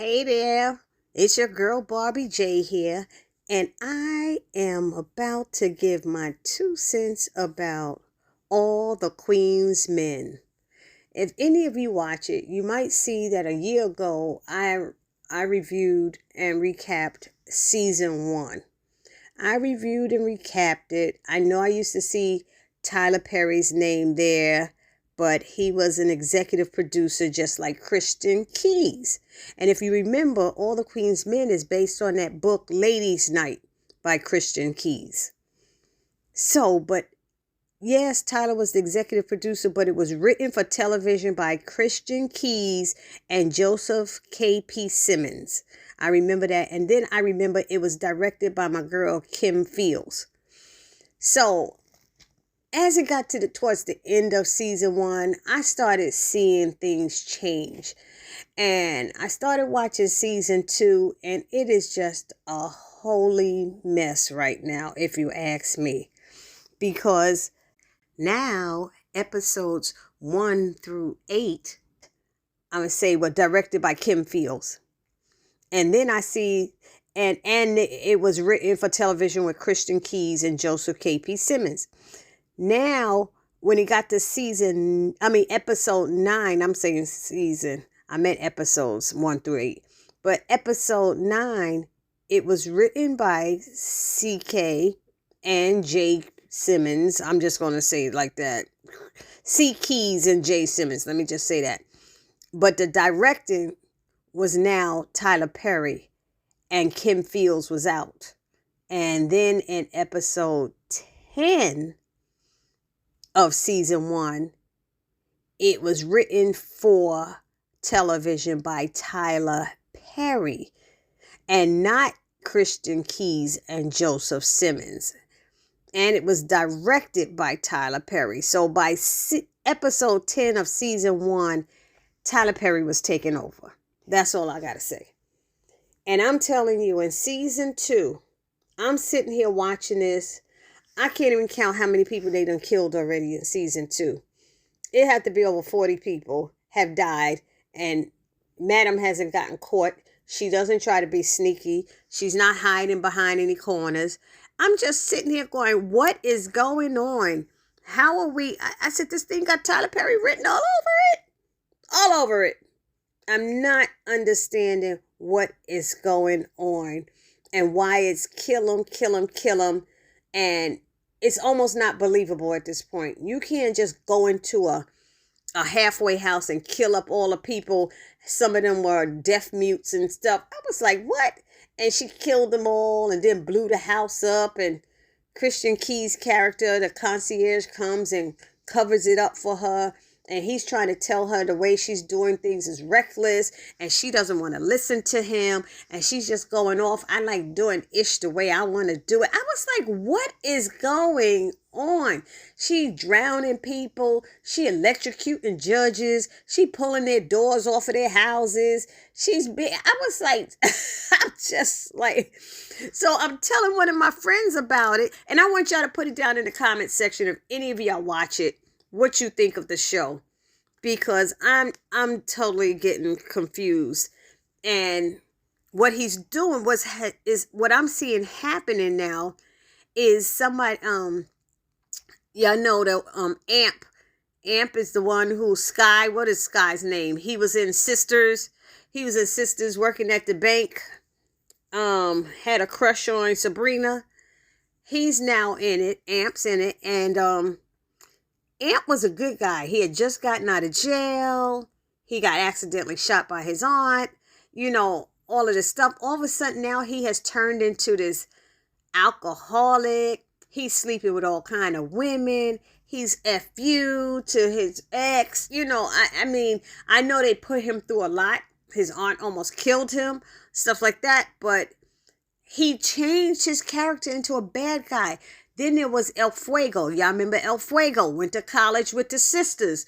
Hey there, it's your girl Barbie J here, and I am about to give my 2 cents about all the Queen's men. If any of you watch it, you might see that a year ago I reviewed and recapped season 1. I reviewed and recapped it. I know I used to see Tyler Perry's name there, but he was an executive producer just like Christian Keys. And if you remember, All the Queen's Men is based on that book Ladies' Night by Christian Keys. But yes, Tyler was the executive producer, but it was written for television by Christian Keys and Joseph K.P. Simmons. I remember that. And then I remember it was directed by my girl, Kim Fields. So as it got towards the end of season 1, I started seeing things change. And I started watching season 2, and it is just a holy mess right now, if you ask me. Because now episodes 1 through 8, I'm going to say, were directed by Kim Fields. And then I see, and it was written for television with Christian Keys and Joseph K.P. Simmons. Now, when it got to episode 9, I'm saying season, I meant episodes 1 through 8. But episode 9, it was written by C.K. and J. Simmons. I'm just going to say it like that. C. Keys and J. Simmons. Let me just say that. But the directing was now Tyler Perry, and Kim Fields was out. And then in episode 10 of season 1, it was written for television by Tyler Perry and not Christian Keys and Joseph Simmons. And it was directed by Tyler Perry. So by episode 10 of season 1, Tyler Perry was taking over. That's all I got to say. And I'm telling you, in season 2, I'm sitting here watching this. I can't even count how many people they done killed already in season 2. It had to be over 40 people have died. And Madam hasn't gotten caught. She doesn't try to be sneaky. She's not hiding behind any corners. I'm just sitting here going, what is going on? How are we? I said, this thing got Tyler Perry written all over it. All over it. I'm not understanding what is going on and why it's kill him. And it's almost not believable at this point. You can't just go into a halfway house and kill up all the people. Some of them were deaf mutes and stuff. I was like, what? And she killed them all and then blew the house up. And Christian Key's character, the concierge, comes and covers it up for her. And he's trying to tell her the way she's doing things is reckless. And she doesn't want to listen to him. And she's just going off. I like doing ish the way I want to do it. I was like, what is going on? She drowning people. She electrocuting judges. She pulling their doors off of their houses. I was like, I'm just like, so I'm telling one of my friends about it. And I want y'all to put it down in the comment section if any of y'all watch it, what you think of the show, because I'm totally getting confused. And what he's doing is what I'm seeing happening now is somebody y'all know the Amp is the one who Sky, what is Sky's name? He was in Sisters working at the bank, had a crush on Sabrina. He's now in it. Amp's in it. And Amp was a good guy. He had just gotten out of jail. He got accidentally shot by his aunt. You know, all of this stuff. All of a sudden now he has turned into this alcoholic. He's sleeping with all kind of women. He's FU to his ex. You know, I mean, I know they put him through a lot. His aunt almost killed him. Stuff like that. But he changed his character into a bad guy. Then there was El Fuego. Y'all remember El Fuego? Went to college with the Sisters,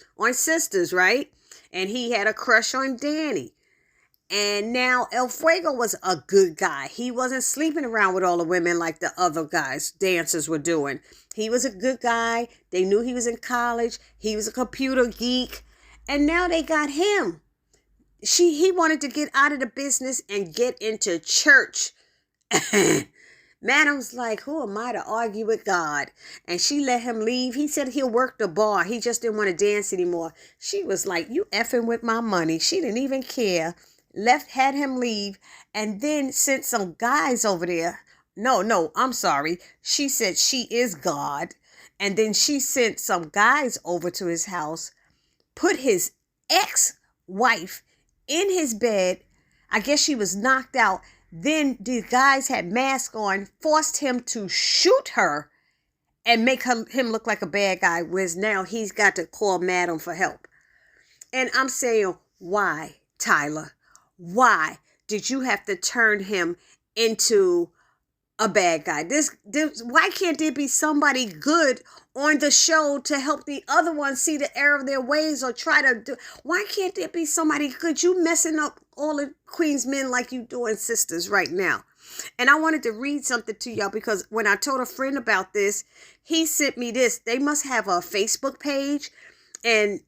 right? And he had a crush on Danny. And now El Fuego was a good guy. He wasn't sleeping around with all the women like the other guys, dancers were doing. He was a good guy. They knew he was in college. He was a computer geek. And now they got him. he wanted to get out of the business and get into church. Madam's like, who am I to argue with God? And she let him leave. He said he'll work the bar. He just didn't want to dance anymore. She was like, you effing with my money. She didn't even care. Had him leave, and then sent some guys over there. No, I'm sorry. She said she is God. And then she sent some guys over to his house, put his ex-wife in his bed. I guess she was knocked out. Then the guys had masks on, forced him to shoot her and make him look like a bad guy, whereas now he's got to call Madam for help. And I'm saying, why, Tyler? Why did you have to turn him into a bad guy? Why can't there be somebody good on the show to help the other ones see the error of their ways, or try to do? Why can't there be somebody good? You messing up all the Queen's men like you doing sisters right now. And I wanted to read something to y'all, because when I told a friend about this, he sent me this. They must have a Facebook page, and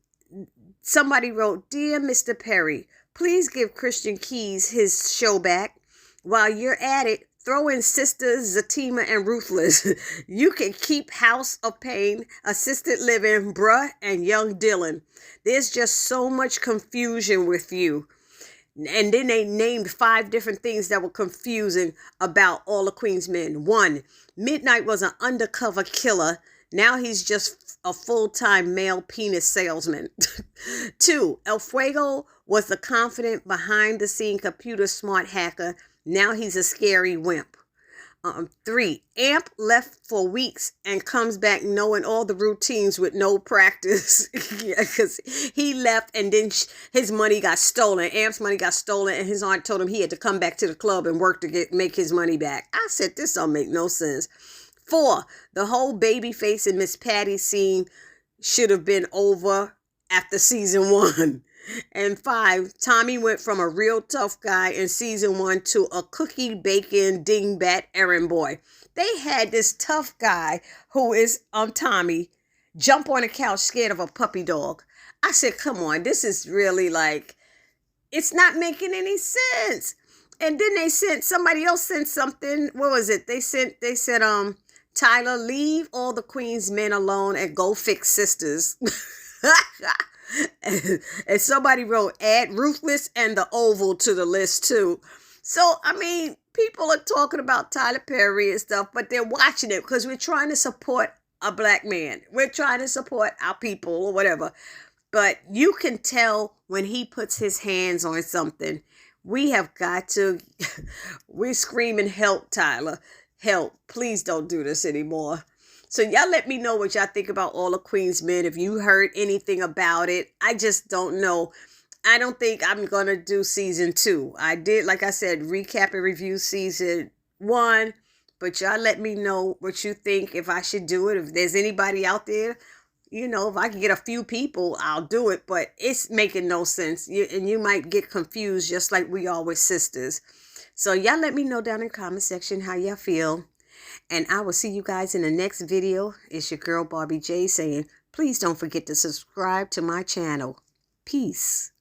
somebody wrote, "Dear Mr. Perry, please give Christian Keys his show back. While you're at it, throw in Sisters Zatima and Ruthless. You can keep House of Pain, Assisted Living, Bruh, and Young Dylan. There's just so much confusion with you." And then they named 5 different things that were confusing about all the Queen's men. 1, Midnight was an undercover killer. Now he's just a full-time male penis salesman. 2, El Fuego was the confident, behind-the-scene computer smart hacker. Now he's a scary wimp. 3, Amp left for weeks and comes back knowing all the routines with no practice. Yeah, because he left, and then his money got stolen. Amp's money got stolen, and his aunt told him he had to come back to the club and work to make his money back. I said, this don't make no sense. 4, the whole Babyface and Miss Patty scene should have been over after season 1. And 5, Tommy went from a real tough guy in season 1 to a cookie bacon dingbat errand boy. They had this tough guy who is Tommy jump on a couch scared of a puppy dog. I said, come on, this is really like, it's not making any sense. And then somebody else sent something. What was it? They said, Tyler, leave all the Queen's men alone and go fix sisters. And somebody wrote, add Ruthless and the Oval to the list too. So, I mean, people are talking about Tyler Perry and stuff, but they're watching it because we're trying to support a black man. We're trying to support our people or whatever. But you can tell when he puts his hands on something. We have got to, we're screaming, help, Tyler. Help. Please don't do this anymore. So y'all let me know what y'all think about all the Queen's men. If you heard anything about it, I just don't know. I don't think I'm going to do season 2. I did, like I said, recap and review season 1. But y'all let me know what you think, if I should do it. If there's anybody out there, you know, if I can get a few people, I'll do it. But it's making no sense. And you might get confused just like we are with sisters. So y'all let me know down in the comment section how y'all feel. And I will see you guys in the next video. It's your girl Barbie J saying, please don't forget to subscribe to my channel. Peace.